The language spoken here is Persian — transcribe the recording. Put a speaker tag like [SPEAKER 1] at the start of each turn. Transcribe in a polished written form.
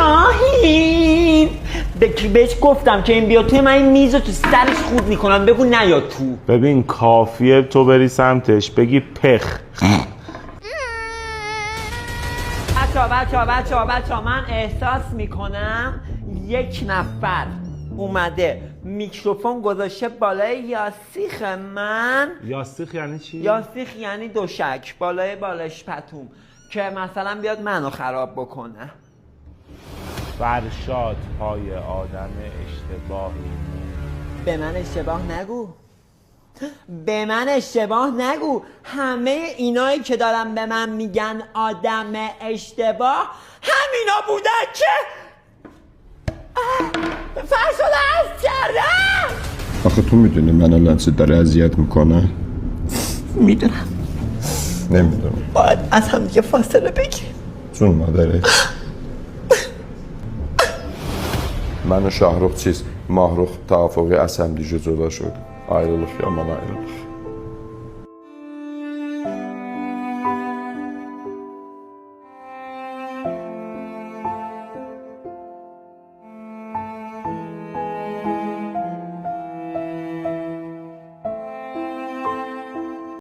[SPEAKER 1] شاهین بهش گفتم که این بیا توی من این میز رو تو سرش خورد میکنم، بگو نیا تو.
[SPEAKER 2] ببین کافیه تو بری سمتش بگی پخ.
[SPEAKER 1] بچه من احساس میکنم یک نفر اومده میکروفون گذاشته بالای یاسیخ من.
[SPEAKER 2] یاسیخ یعنی چی؟
[SPEAKER 1] یاسیخ یعنی دوشک بالای بالش پتوم، که مثلا بیاد منو خراب بکنه.
[SPEAKER 2] فرشاد پای آدم اشتباهی.
[SPEAKER 1] به من اشتباه نگو، به من اشتباه نگو. همه اینایی که دارن به من میگن آدم اشتباه همینا بودن که فرشاد عزیز کردم.
[SPEAKER 3] آخه تو میدونی من الان چه داره اذیت میکنه؟
[SPEAKER 1] میدونم.
[SPEAKER 3] نمیدونم.
[SPEAKER 1] باید از هم دیگه فاصله بگیریم.
[SPEAKER 3] جون مادره. من و شاهرخ ماهرخ توافقی از هم دیگه جدا شد. Ayrılık yaman ayrılık.